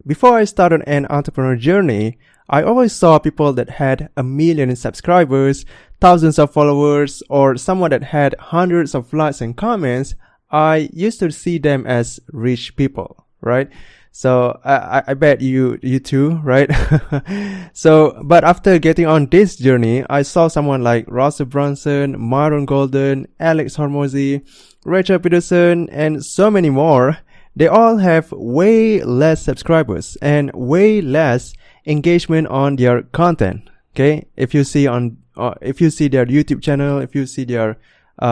Before I started an entrepreneur journey, I always saw people that had 1 million subscribers, thousands of followers, or someone that had hundreds of likes and comments. I used to see them as rich people, right? So I bet you too, right? But after getting on this journey, I saw someone like Russell Brunson, Myron Golden, Alex Hormozy, Rachel Peterson, and so many more. They all have way less subscribers and way less engagement on their content. Okay, if you see their YouTube channel, if you see their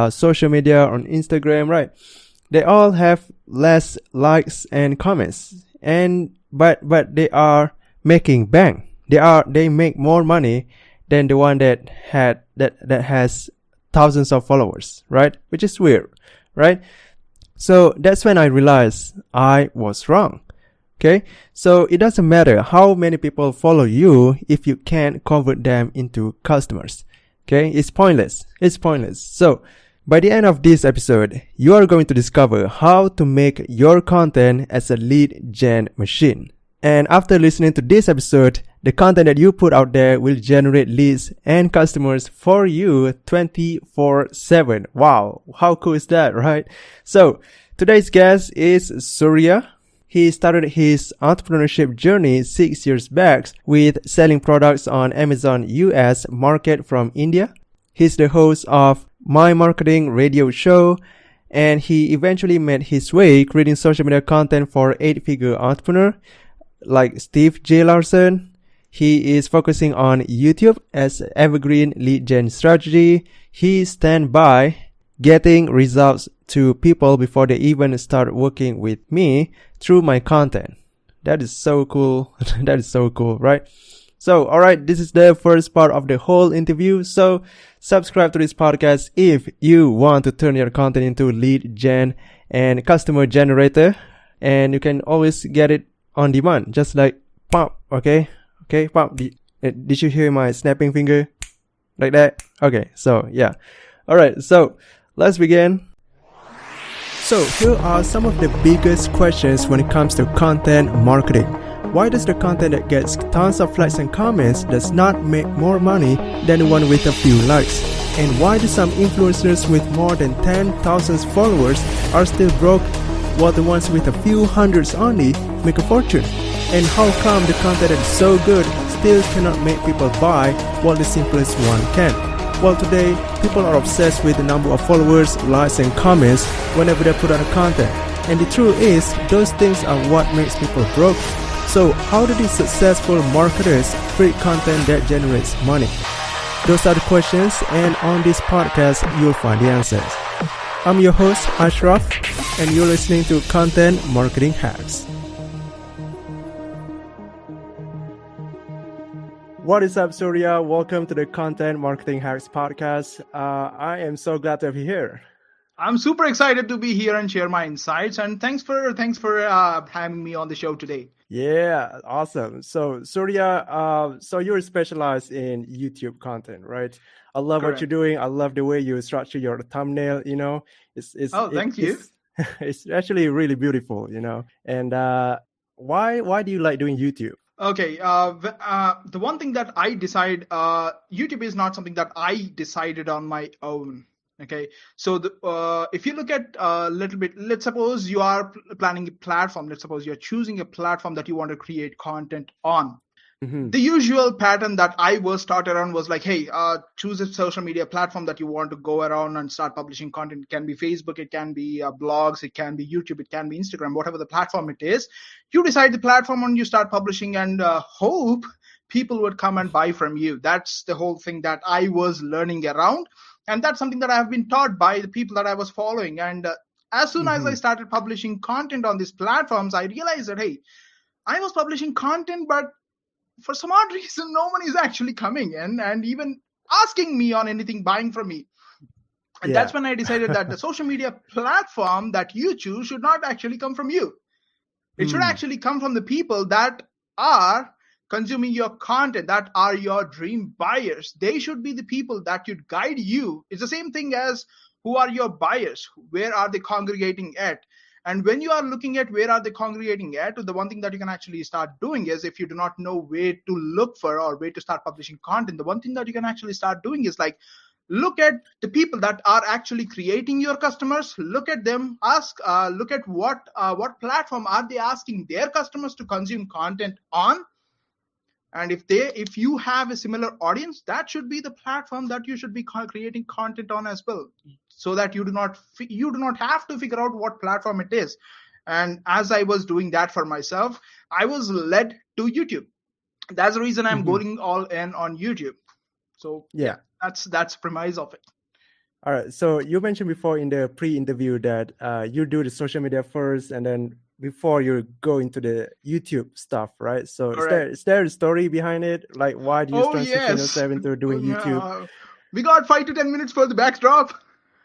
social media on Instagram, right? They all have less likes and comments, but they are making bang. They make more money than the one that has thousands of followers, right? Which is weird, right? So that's when I realized I was wrong. Okay, so it doesn't matter how many people follow you if you can't convert them into customers. Okay, it's pointless. So by the end of this episode, you are going to discover how to make your content as a lead gen machine. And after listening to this episode, the content that you put out there will generate leads and customers for you 24/7. Wow, how cool is that, right? So today's guest is Surya. He started his entrepreneurship journey 6 years back with selling products on Amazon US market from India. He's the host of My Marketing radio show, and he eventually made his way creating social media content for 8-figure entrepreneur like Steve J. Larson. He is focusing on YouTube as evergreen lead gen strategy. He stands by getting results to people before they even start working with me through my content. That is so cool. That is so cool, right? So, alright, this is the first part of the whole interview. So, subscribe to this podcast if you want to turn your content into lead gen and customer generator. And you can always get it on demand, just like pop, okay, pop. Did you hear my snapping finger? Like that? Okay, so yeah. Alright, so let's begin. So here are some of the biggest questions when it comes to content marketing. Why does the content that gets tons of likes and comments does not make more money than the one with a few likes? And why do some influencers with more than 10,000 followers are still broke while the ones with a few hundreds only make a fortune? And how come the content that is so good still cannot make people buy while the simplest one can? Well, today, people are obsessed with the number of followers, likes and comments whenever they put out a content. And the truth is, those things are what makes people broke. So how do these successful marketers create content that generates money? Those are the questions, and on this podcast, you'll find the answers. I'm your host, Ashraf, and you're listening to Content Marketing Hacks. What is up, Surya? Welcome to the Content Marketing Hacks podcast. I am so glad to have you here. I'm super excited to be here and share my insights, and thanks for having me on the show today. Yeah, awesome. So Surya, so you're specialized in YouTube content, right? I love Correct. what you're doing. I love the way you structure your thumbnail. You know, Thank you. It's actually really beautiful. You know, and why do you like doing YouTube? Okay, the one thing that I decide, YouTube is not something that I decided on my own. Okay, so if you look at a little bit, let's suppose you are planning a platform. Let's suppose you're choosing a platform that you want to create content on. Mm-hmm. The usual pattern that I was started on was like, hey, choose a social media platform that you want to go around and start publishing content. It can be Facebook, it can be blogs, it can be YouTube, it can be Instagram, whatever the platform it is. You decide the platform and you start publishing and hope people would come and buy from you. That's the whole thing that I was learning around. And that's something that I have been taught by the people that I was following. And as soon as I started publishing content on these platforms, I realized that, hey, I was publishing content, but for some odd reason, no one is actually coming in and even asking me on anything, buying from me. And that's when I decided that the social media platform that you choose should not actually come from you. It should actually come from the people that are consuming your content, that are your dream buyers. They should be the people that should guide you. It's the same thing as who are your buyers? Where are they congregating at? And when you are looking at where are they congregating at, the one thing that you can actually start doing is, if you do not know where to look for or where to start publishing content, the one thing that you can actually start doing is like, look at the people that are actually creating your customers, look at them, look at what platform are they asking their customers to consume content on. And if you have a similar audience, that should be the platform that you should be creating content on as well, so that you do not have to figure out what platform it is. And as I was doing that for myself, I was led to YouTube. That's the reason I'm going all in on YouTube. So yeah, that's premise of it. All right. So you mentioned before in the pre-interview that you do the social media first, and then before you go into the YouTube stuff, right? So is there a story behind it? Like, why do you transition yourself into doing YouTube? We got 5 to 10 minutes for the backdrop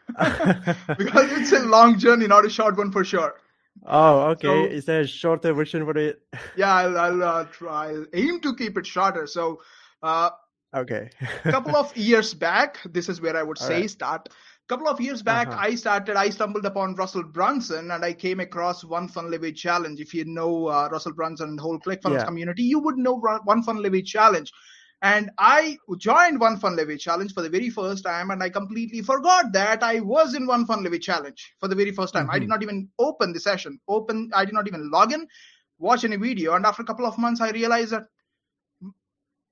because it's a long journey, not a short one for sure. Oh, okay. So, is there a shorter version for it? Yeah, I'll aim to keep it shorter. So, okay. A couple of years back, this is where I would say start. Couple of years back, I stumbled upon Russell Brunson, and I came across One Funnel Away Challenge. If you know Russell Brunson and the whole ClickFunnels community, you would know One Funnel Away Challenge. And I joined One Funnel Away Challenge for the very first time, and I completely forgot that I was in One Funnel Away Challenge for the very first time. I did not even open the session. I did not even log in, watch any video. And after a couple of months, I realized that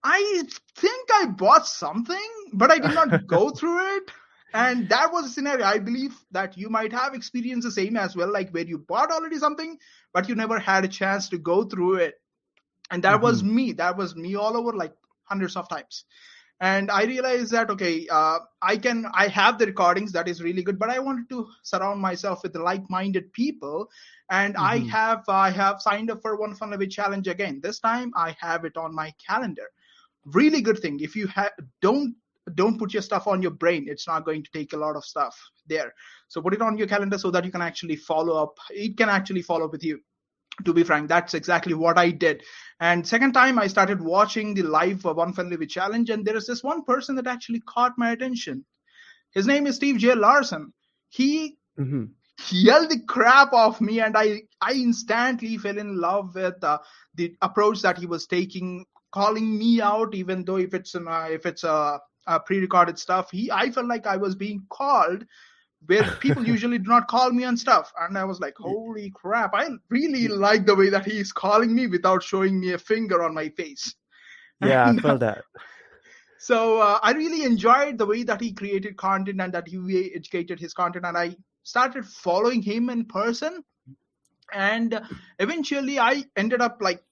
I think I bought something, but I did not go through it. And that was a scenario. I believe that you might have experienced the same as well, like where you bought already something, but you never had a chance to go through it. And that was me. That was me all over, like hundreds of times. And I realized that, okay, I have the recordings. That is really good, but I wanted to surround myself with the like-minded people. And I have signed up for One Funnel Away Challenge again. This time I have it on my calendar. Really good thing. If you don't put your stuff on your brain, it's not going to take a lot of stuff there. So put it on your calendar so that you can actually follow up. It can actually follow up with you. To be frank, that's exactly what I did. And second time, I started watching the live One Funnel Away Challenge, and there is this one person that actually caught my attention. His name is Steve J. Larson. He yelled the crap off me, and I instantly fell in love with the approach that he was taking, calling me out, even though if it's pre-recorded stuff. I felt like I was being called where people usually do not call me and stuff. And I was like, holy crap, I really like the way that he's calling me without showing me a finger on my face. Yeah, I felt that. So I really enjoyed the way that he created content and that he educated his content. And I started following him in person. And eventually I ended up like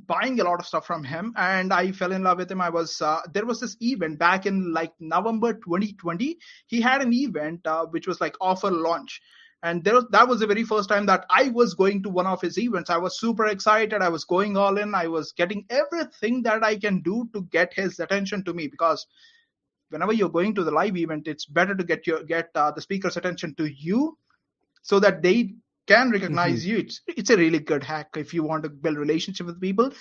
buying a lot of stuff from him, and I fell in love with him. There was this event back in like November 2020. He had an event which was like offer launch, and that was the very first time that I was going to one of his events. I was super excited. I was going all in. I was getting everything that I can do to get his attention to me, because whenever you're going to the live event, it's better to get the speaker's attention to you so that they can recognize you. It's a really good hack if you want to build relationship with people.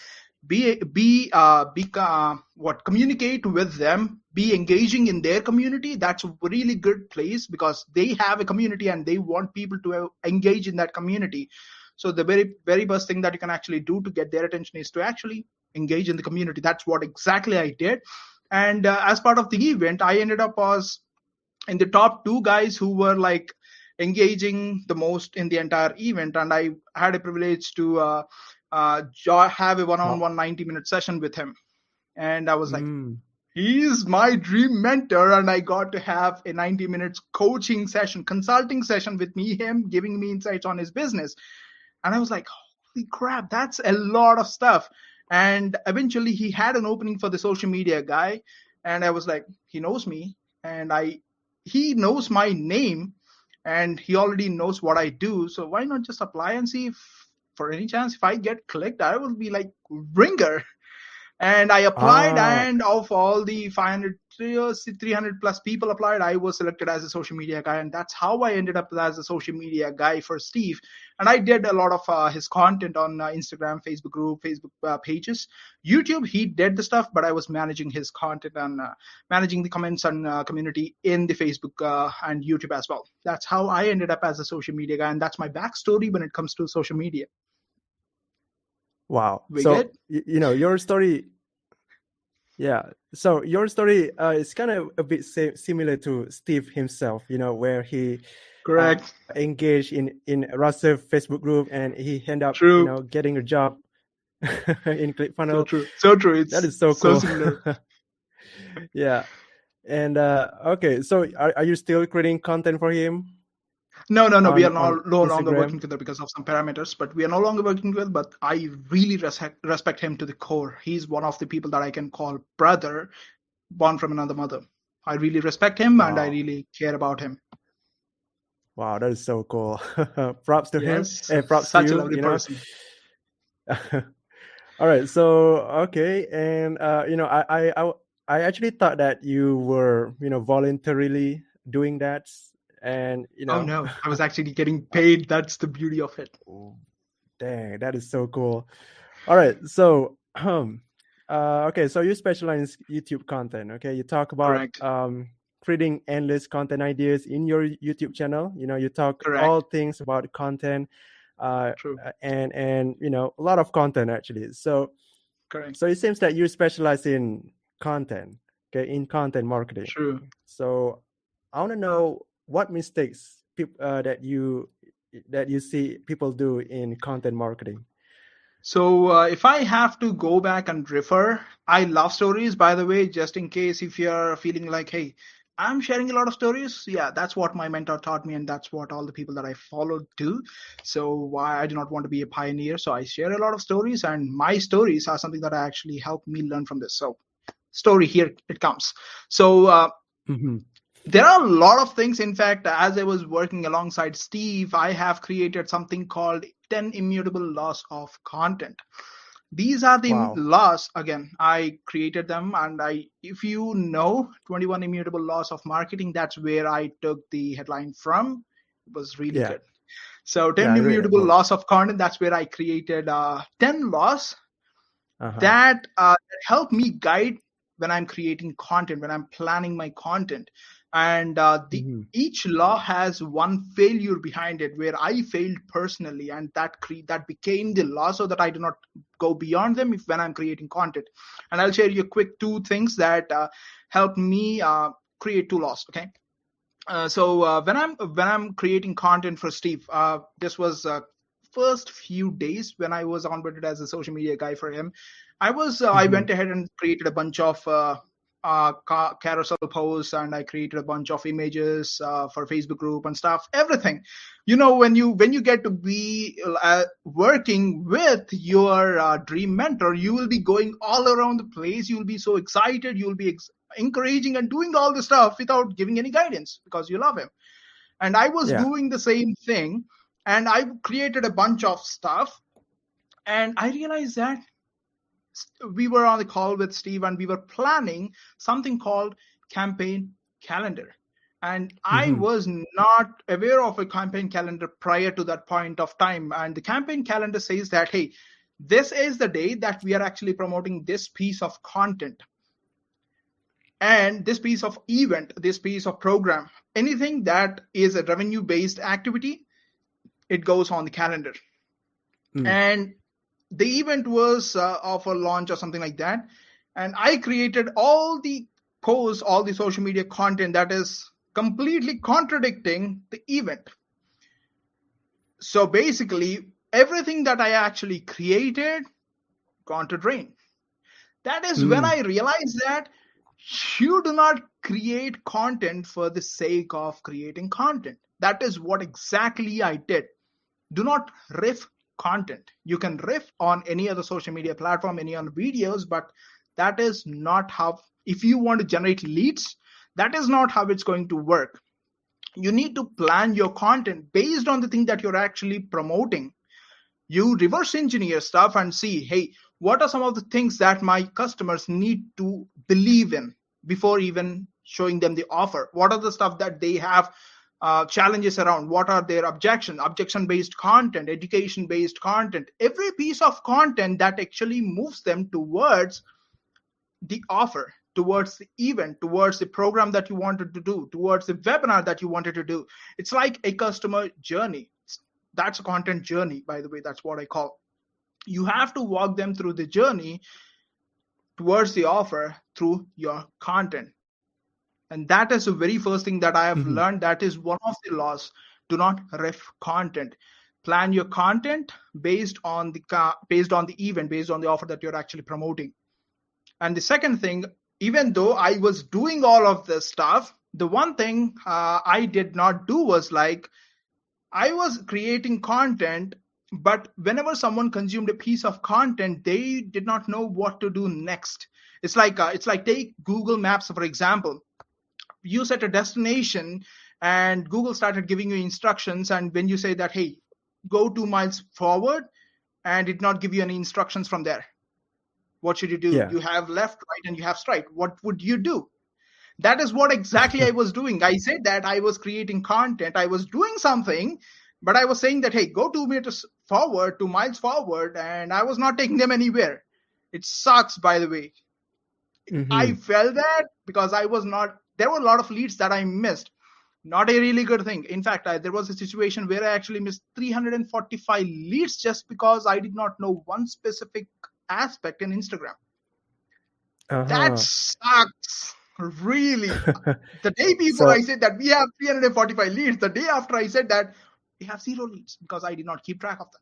Communicate with them, be engaging in their community. That's a really good place because they have a community and they want people to engage in that community. So the very, very best thing that you can actually do to get their attention is to actually engage in the community. That's what exactly I did. And as part of the event, I ended up as in the top 2 guys who were like engaging the most in the entire event. And I had a privilege to have a one-on-one 90-minute session with him. And I was like, he's my dream mentor. And I got to have a 90 minutes coaching session, consulting session with him giving me insights on his business. And I was like, holy crap, that's a lot of stuff. And eventually he had an opening for the social media guy. And I was like, he knows me and he knows my name. And he already knows what I do. So why not just apply and see if, for any chance, if I get clicked, I will be like ringer. And I applied, Ah, and of all the 300 plus people applied, I was selected as a social media guy, and that's how I ended up as a social media guy for Steve. And I did a lot of his content on Instagram, Facebook group, Facebook pages, YouTube. He did the stuff, but I was managing his content and managing the comments and community in the Facebook and YouTube as well. That's how I ended up as a social media guy, and that's my backstory when it comes to social media. wow. We So, good? your story, yeah. So your story is kind of a bit similar to Steve himself, where he Correct. engaged in Russell Facebook group, and he ended up, True. getting a job in So ClickFunnels. true. So true. That It's is so so cool. similar. Yeah. And okay, so are you still creating content for him No. We are on no longer working Instagram? together because of some parameters, but we are no longer working together. But I really respect him to the core. He's one of the people that I can call brother, born from another mother. I really respect him and I Wow. really care about him. Wow, that is so cool. Props to him Yes, and props to such a you, lovely person. All right, so okay, and I actually thought that you were voluntarily doing that, and Oh no, I was actually getting paid. That's the beauty of it. dang, that is so cool. All right, so okay, so you specialize in YouTube content. Okay, you talk about Correct. creating endless content ideas in your YouTube channel. You talk all Correct. things about content, True. and a lot of content actually. So Correct. it seems that you specialize in content, okay, in content marketing. True. So I want to know what mistakes that you see people do in content marketing. So if I have to go back and refer, I love stories, by the way, just in case if you're feeling like, hey, I'm sharing a lot of stories. Yeah, that's what my mentor taught me, and that's what all the people that I followed do. So why I do not want to be a pioneer. So I share a lot of stories, and my stories are something that actually help me learn from this. So story here it comes. So Mm-hmm. there are a lot of things. In fact, as I was working alongside Steve, I have created something called 10 immutable laws of content. These are the Wow. laws. Again, I created them, and if you know 21 immutable laws of marketing, that's where I took the headline from. It was really Yeah. good. So Yeah, 10 I read that immutable book. laws of content, that's where I created 10 laws Uh-huh. that help me guide when I'm creating content, when I'm planning my content. And the Mm-hmm. each law has one failure behind it where I failed personally, and that became the law, so that I do not go beyond them when I'm creating content. And I'll share you a quick two things that help me create two laws. Okay. So when I'm creating content for Steve, this was first few days when I was onboarded as a social media guy for him. I Mm-hmm. went ahead and created a bunch of carousel posts, and I created a bunch of images for Facebook group and stuff. Everything, when you get to be working with your dream mentor, you will be going all around the place. You will be so excited. You will be encouraging and doing all the stuff without giving any guidance because you love him. And I was Yeah. doing the same thing, and I created a bunch of stuff, and I realized that we were on the call with Steve, and we were planning something called campaign calendar. And I Mm-hmm. was not aware of a campaign calendar prior to that point of time. And the campaign calendar says that, hey, this is the day that we are actually promoting this piece of content, and this piece of event, this piece of program, anything that is a revenue based activity, it goes on the calendar. Mm. And the event was of a launch or something like that. And I created all the posts, all the social media content that is completely contradicting the event. So basically, everything that I actually created gone to drain. That is when Mm. I realized that you do not create content for the sake of creating content. That is what exactly I did. Do not riff content. You can riff on any other social media platform, any other videos, but that is not how, if you want to generate leads, that is not how it's going to work. You need to plan your content based on the thing that you're actually promoting. You reverse engineer stuff and see, hey, what are some of the things that my customers need to believe in before even showing them the offer? What are the stuff that they have challenges around? What are their objection based content, education based content, every piece of content that actually moves them towards the offer, towards the event, towards the program that you wanted to do, towards the webinar that you wanted to do. It's like a customer journey. That's a content journey, by the way. That's what I call. You have to walk them through the journey towards the offer through your content. And that is the very first thing that I have learned. That is one of the laws. Do not ref content. Plan your content based on the event, based on the offer that you're actually promoting. And the second thing, even though I was doing all of this stuff, the one thing I did not do was like, I was creating content, but whenever someone consumed a piece of content, they did not know what to do next. It's like take Google Maps, for example. You set a destination and Google started giving you instructions. And when you say that, hey, go 2 miles forward, and it did not give you any instructions from there. What should you do? Yeah. You have left, right, and you have straight. What would you do? That is what exactly I was doing. I said that I was creating content. I was doing something, but I was saying that, hey, go 2 meters forward, 2 miles forward, and I was not taking them anywhere. It sucks, by the way. I felt that because there were a lot of leads that I missed. Not a really good thing. In fact, there was a situation where I actually missed 345 leads just because I did not know one specific aspect in Instagram. That sucks. Really. The day before I said that we have 345 leads, the day after I said that we have 0 leads because I did not keep track of them.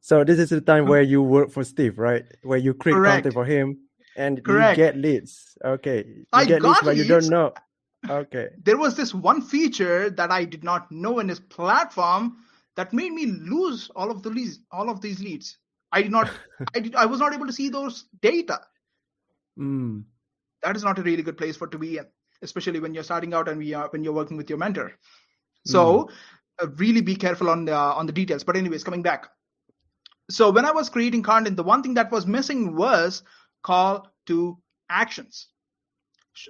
So this is the time where you work for Steve, right? Where you create content for him and you get leads. Okay. You get leads, but you don't know. Okay. There was this one feature that I did not know in his platform that made me lose all of these leads. I was not able to see those data. That is not a really good place to be in, especially when you're starting out and when you're working with your mentor. So really be careful on the details. But anyways, coming back. So when I was creating content, the one thing that was missing was call to actions.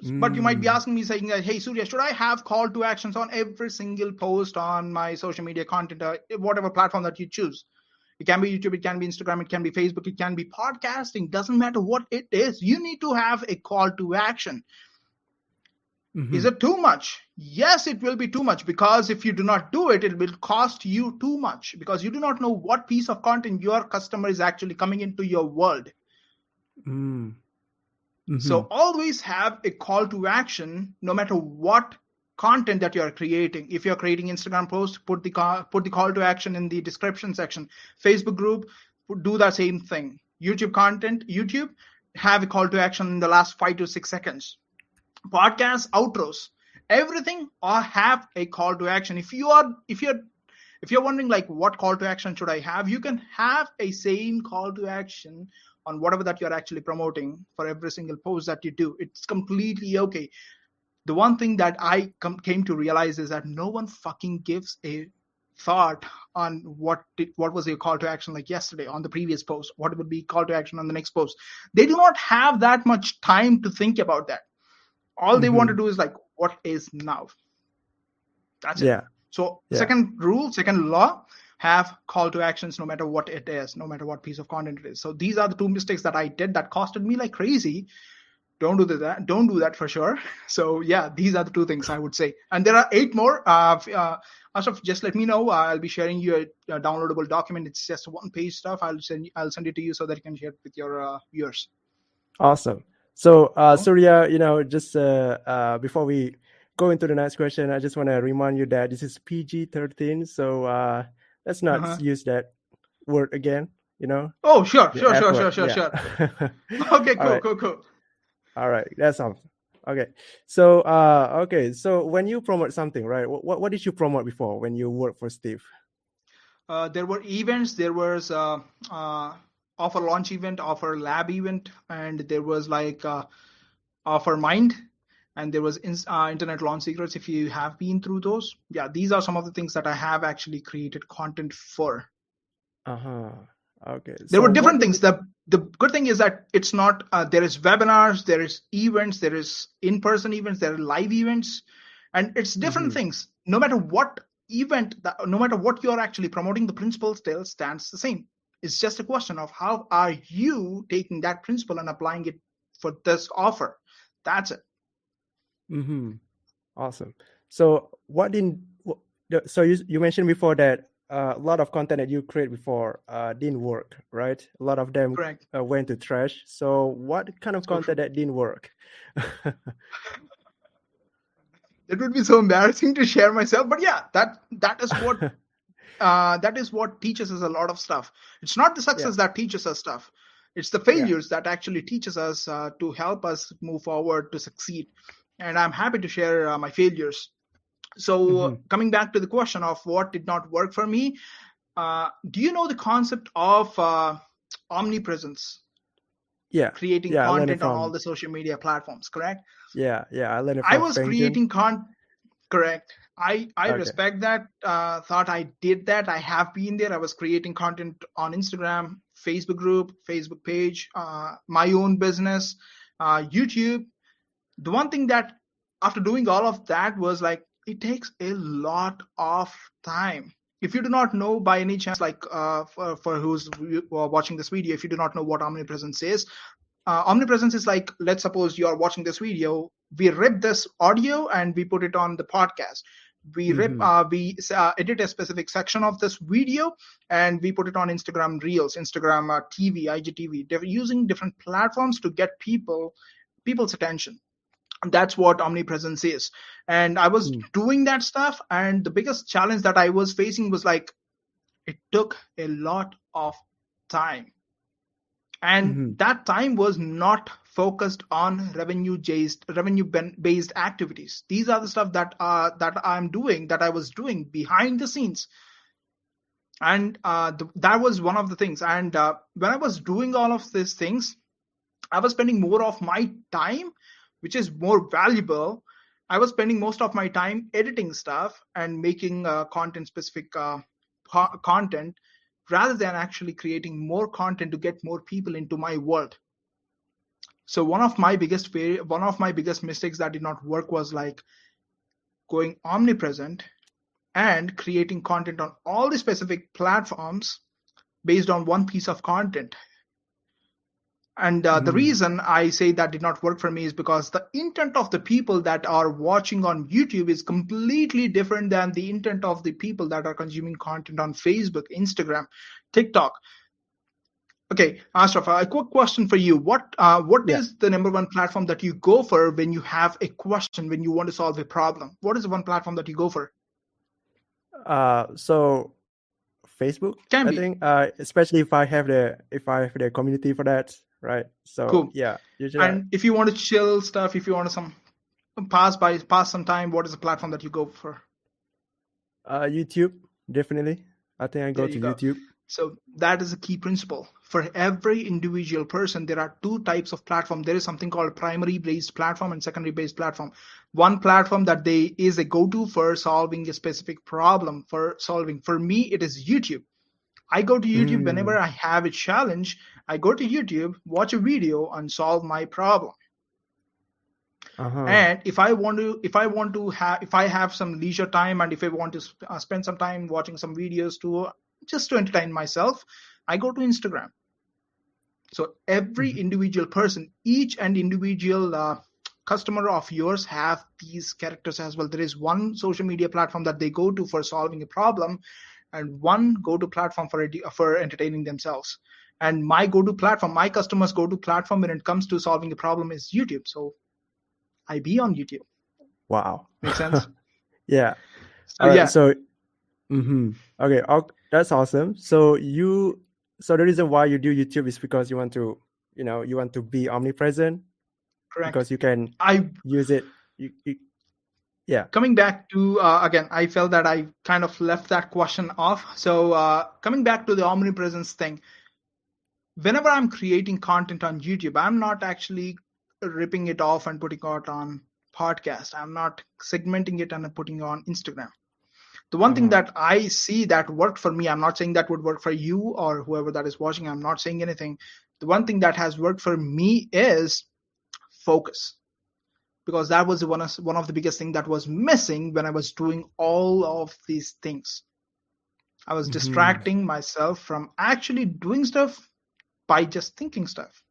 But you might be asking me saying, hey, Surya, should I have call to actions on every single post on my social media content, whatever platform that you choose? It can be YouTube, it can be Instagram, it can be Facebook, it can be podcasting. Doesn't matter what it is. You need to have a call to action. Is it too much? Yes, it will be too much, because if you do not do it, it will cost you too much, because you do not know what piece of content your customer is actually coming into your world. So always have a call to action, no matter what content that you are creating. If you're creating Instagram posts, put the call to action in the description section. Facebook group, do the same thing. YouTube content, have a call to action in the last 5 to 6 seconds. Podcast outros, everything have a call to action. If you're wondering like what call to action should I have, you can have a same call to action on whatever that you're actually promoting for every single post that you do. It's completely okay. The one thing that I came to realize is that no one fucking gives a thought on what was your call to action like yesterday on the previous post, what would be call to action on the next post. They do not have that much time to think about that. All they want to do is like, what is now? That's it. So second law, have call to actions no matter what it is, no matter what piece of content it is. So these are the 2 mistakes that I did that costed me like crazy. Don't do that for sure. So yeah, these are the 2 things I would say. And there are 8 more. Ashraf, just let me know. I'll be sharing you a downloadable document. It's just 1-page stuff. I'll send it to you so that you can share it with your viewers. Awesome. So Surya, just before we go into the next question, I just want to remind you that this is PG-13. So let's not use that word again. Oh, sure. Okay, cool. All right, that's all. Okay, so so when you promote something, right? What did you promote before when you worked for Steve? There were events. There was offer launch event, offer lab event, and there was like offer mind, and there was internet launch secrets. If you have been through those, these are some of the things that I have actually created content for. Okay. There So were what different did things. The good thing is that it's not there is webinars, there is events, there is in-person events, there are live events, and it's different things. No matter what no matter what you're actually promoting, the principle still stands the same. It's just a question of how are you taking that principle and applying it for this offer. That's it. Mm-hmm. Awesome. So what didn't so you mentioned before that a lot of content that you create before didn't work, right? A lot of them Correct. went to trash. So what kind of So content true. that didn't work? It would be so embarrassing to share myself, but yeah, that is what teaches us a lot of stuff. It's not the Yeah. success that teaches us stuff. It's the Yeah. failures that actually teaches us to help us move forward to succeed. And I'm happy to share my failures. So Mm-hmm. coming back to the question of what did not work for me, do you know the concept of omnipresence, Yeah. creating Yeah. I learned it content on all from the social media platforms, correct? yeah. I learned it I from was Feng. creating correct. I Okay. respect that. Thought I did that. I have been there. I was creating content on Instagram, Facebook group, Facebook page, my own business, YouTube. The one thing that after doing all of that was like it takes a lot of time. If you do not know by any chance, like for who's watching this video, if you do not know what omnipresence is, omnipresence is like, let's suppose you are watching this video, we rip this audio and we put it on the podcast. Mm-hmm. We edit a specific section of this video and we put it on Instagram Reels, Instagram TV, IGTV. They're using different platforms to get people's attention. That's what omnipresence is. And I was doing that stuff, and the biggest challenge that I was facing was like it took a lot of time, and Mm-hmm. that time was not focused on revenue based activities. These are the stuff that I was doing behind the scenes. And that was one of the things. And when I was doing all of these things, I was spending more of my time, which is more valuable. I was spending most of my time editing stuff and making content specific content, rather than actually creating more content to get more people into my world. So one of my biggest mistakes that did not work was like going omnipresent and creating content on all the specific platforms based on one piece of content. And the Mm-hmm. reason I say that did not work for me is because the intent of the people that are watching on YouTube is completely different than the intent of the people that are consuming content on Facebook, Instagram, TikTok. Okay, Ashraf, a quick question for you. What Yeah. is the number one platform that you go for when you have a question, when you want to solve a problem? What is the one platform that you go for? So Facebook, Can I be. think, especially if I have the community for that, right? So Cool. yeah, usually And if you want to chill stuff, if you want to pass some time, what is the platform that you go for? YouTube, definitely. I think I There go you to go. YouTube. So that is a key principle. For every individual person, there are two types of platform. There is something called primary based platform and secondary based platform. One platform that they is a go-to for solving a specific problem for solving. For me, it is YouTube. I go to YouTube whenever Mm. I have a challenge. I go to YouTube, watch a video, and solve my problem. Uh-huh. And if I have some leisure time, and if I want to spend some time watching some videos to just to entertain myself, I go to Instagram. So every Mhm. individual person, each and individual customer of yours have these characters as well. There is one social media platform that they go to for solving a problem, and one go-to platform for entertaining themselves. And my go-to platform, my customers' go-to platform when it comes to solving a problem is YouTube. So I be on YouTube. Wow. Make sense? Yeah. So All right. yeah, So, okay. That's awesome. So the reason why you do YouTube is because you want to be omnipresent correct. because you can I use it. Yeah. Coming back to again, I felt that I kind of left that question off. So coming back to the omnipresence thing, whenever I'm creating content on YouTube, I'm not actually ripping it off and putting it on podcast. I'm not segmenting it and putting it on Instagram. The one thing that I see that worked for me, I'm not saying that would work for you or whoever that is watching, I'm not saying anything. The one thing that has worked for me is focus, because that was one of the biggest thing that was missing when I was doing all of these things. I was Mm-hmm. distracting myself from actually doing stuff by just thinking stuff.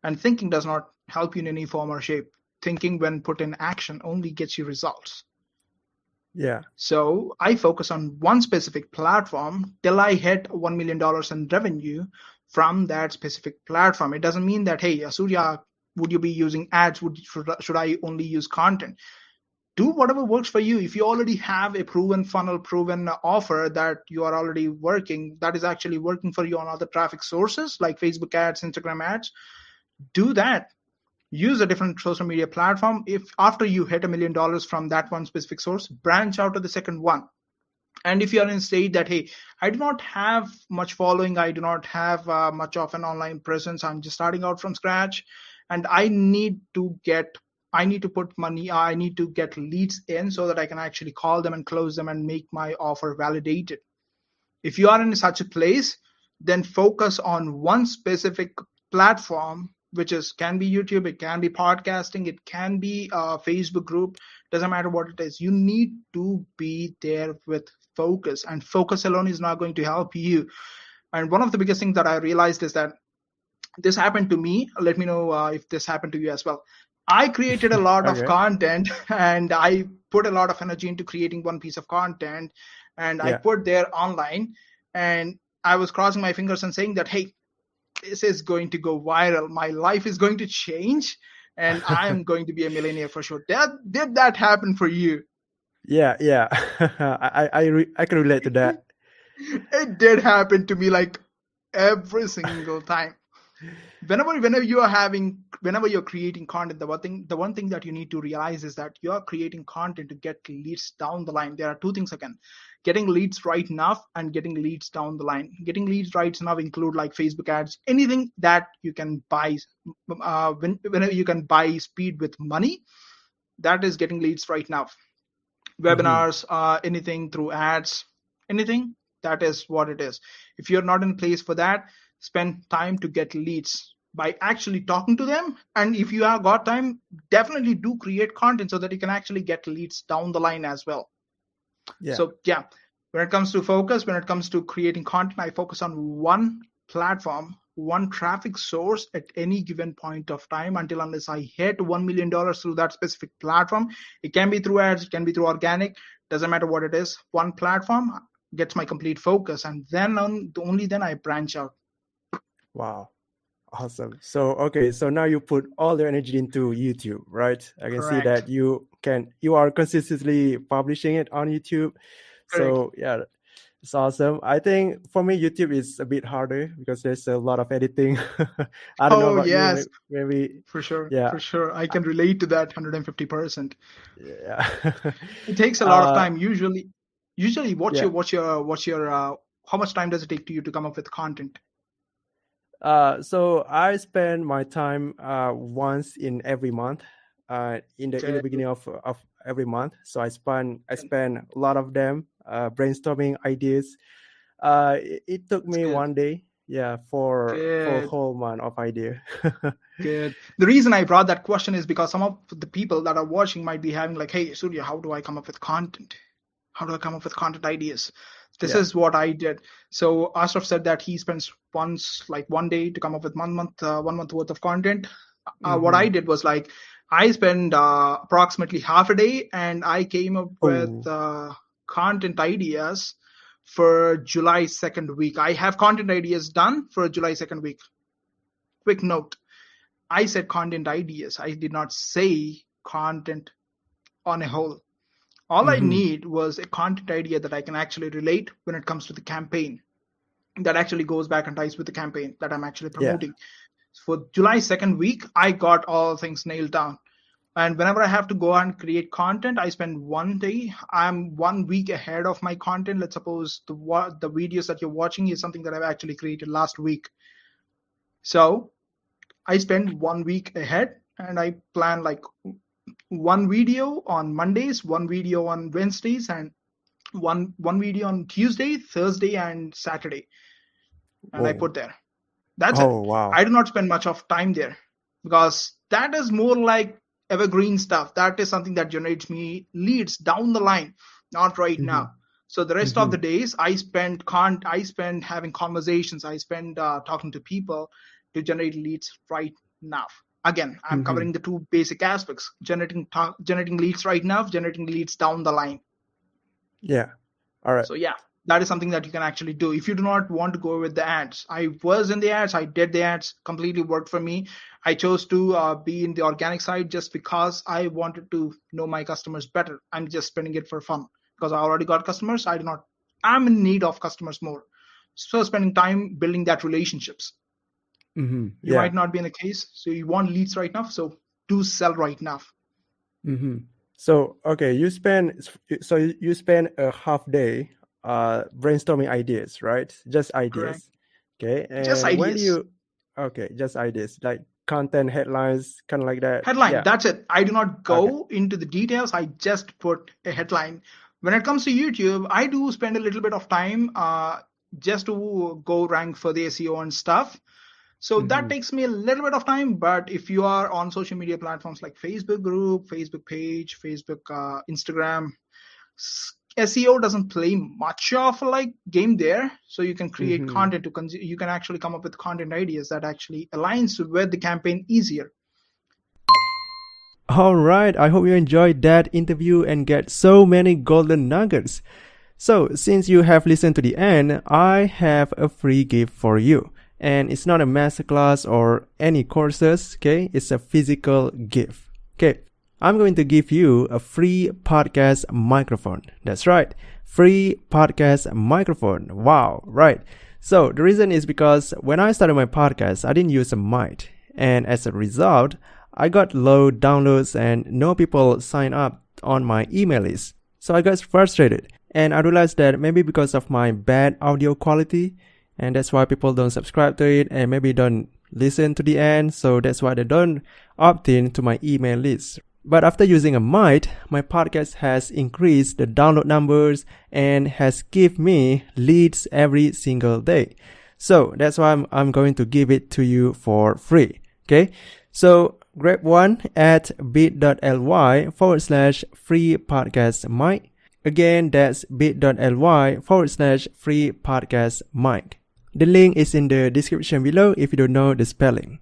And thinking does not help you in any form or shape. Thinking, when put in action, only gets you results. Yeah. So I focus on one specific platform till I hit $1 million in revenue from that specific platform. It doesn't mean that, hey, Surya, would you be using ads? Should I only use content? Do whatever works for you. If you already have a proven funnel, proven offer that you are already working, that is actually working for you on other traffic sources like Facebook ads, Instagram ads, do that. Use a different social media platform. If after you hit $1 million from that one specific source, branch out to the second one. And if you are in a state that, hey, I do not have much following, I do not have much of an online presence, I'm just starting out from scratch, and I need to put money, I need to get leads in so that I can actually call them and close them and make my offer validated. If you are in such a place, then focus on one specific platform, which is can be YouTube, it can be podcasting, it can be a Facebook group, doesn't matter what it is. You need to be there with focus, and focus alone is not going to help you. And one of the biggest things that I realized is that this happened to me. Let me know if this happened to you as well. I created a lot of Okay. content and I put a lot of energy into creating one piece of content, and I Yeah. put there online, and I was crossing my fingers and saying that, hey, this is going to go viral. My life is going to change and I am going to be a millionaire for sure. Did that happen for you? Yeah. Yeah. I can relate to that. It did happen to me like every single time. Whenever you're creating content, the one thing that you need to realize is that you're creating content to get leads down the line. There are two things again: getting leads right now and getting leads down the line. Getting leads right now include like Facebook ads, anything that you can buy. Whenever you can buy speed with money, that is getting leads right now. Mm-hmm. Webinars, anything through ads, anything, that is what it is. If you're not in place for that, spend time to get leads by actually talking to them. And if you have got time, definitely do create content so that you can actually get leads down the line as well. Yeah. So yeah, when it comes to focus, when it comes to creating content, I focus on one platform, one traffic source at any given point of time until unless I hit $1 million through that specific platform. It can be through ads, it can be through organic, doesn't matter what it is. One platform gets my complete focus, and then only then I branch out. Wow. Awesome. So okay, so now you put all your energy into YouTube, right? I can see Correct. that you are consistently publishing it on YouTube. Correct. So yeah, it's awesome. I think for me YouTube is a bit harder because there's a lot of editing. I don't know Oh about you, yes, maybe for sure, yeah, for sure. I can relate to that 150%. yeah. It takes a lot of uh time. Usually, yeah. what's your how much time does it take to you to come up with content? So I spend my time once in every month, in the Okay, beginning of every month. So I spend a lot of them brainstorming ideas. It took that's me good. one day, yeah, for a Good, whole month of idea. good. The reason I brought that question is because some of the people that are watching might be having like, "Hey, Surya, how do I come up with content? How do I come up with content ideas?" This Yeah. is what I did. So Ashraf said that he spends like one day to come up with 1 month worth of content. What Mm-hmm. I did was like I spent approximately half a day, and I came up with Oh, content ideas for July 2nd week. I have content ideas done for July 2nd week. Quick note: I said content ideas. I did not say content on a whole. All I mm-hmm. need was a content idea that I can actually relate when it comes to the campaign, that actually goes back and ties with the campaign that I'm actually Yeah. promoting. For July 2nd week, I got all things nailed down. And whenever I have to go and create content, I spend one day. I'm 1 week ahead of my content. Let's suppose the videos that you're watching is something that I've actually created last week. So I spend 1 week ahead, and I plan like one video on Mondays, one video on Wednesdays, and one video on Tuesday, Thursday, and Saturday, and I Whoa. put there. That's it. Oh, wow. I do not spend much of time there because that is more like evergreen stuff. That is something that generates me leads down the line, not right now. So the rest of the days I spend having conversations. I spend talking to people to generate leads right now. Again, I'm covering the two basic aspects: generating leads right now, generating leads down the line. Yeah. All right. So yeah, that is something that you can actually do if you do not want to go with the ads. I was in the ads, I did the ads, completely worked for me. I chose to be in the organic side just because I wanted to know my customers better. I'm just spending it for fun because I already got customers. I'm in need of customers more. So spending time building that relationships. You might not be in the case. So you want leads right now. So do sell right now. So, okay, you spend a half day brainstorming ideas, right? Just ideas. Correct. Okay. And Just ideas. Just ideas, like content headlines, kind of like that. Headline, Yeah. that's it. I do not go into the details. I just put a headline. When it comes to YouTube, I do spend a little bit of time just to go rank for the SEO and stuff. So that takes me a little bit of time. But if you are on social media platforms like Facebook group, Facebook page, Facebook, Instagram, SEO doesn't play much of like game there. So you can create content you can actually come up with content ideas that actually aligns with the campaign easier. All right, I hope you enjoyed that interview and get so many golden nuggets. So, since you have listened to the end, I have a free gift for you. And it's not a masterclass or any courses, okay? It's a physical gift. Okay, I'm going to give you a free podcast microphone. That's right, free podcast microphone. Wow, right. So, the reason is because when I started my podcast, I didn't use a mic. And as a result, I got low downloads and no people sign up on my email list. So I got frustrated and I realized that maybe because of my bad audio quality, and that's why people don't subscribe to it and maybe don't listen to the end. So that's why they don't opt in to my email list. But after using a mic, my podcast has increased the download numbers and has given me leads every single day. So that's why I'm going to give it to you for free. Okay. So grab one at bit.ly/free podcast mic. Again, that's bit.ly/free podcast mic. The link is in the description below if you don't know the spelling.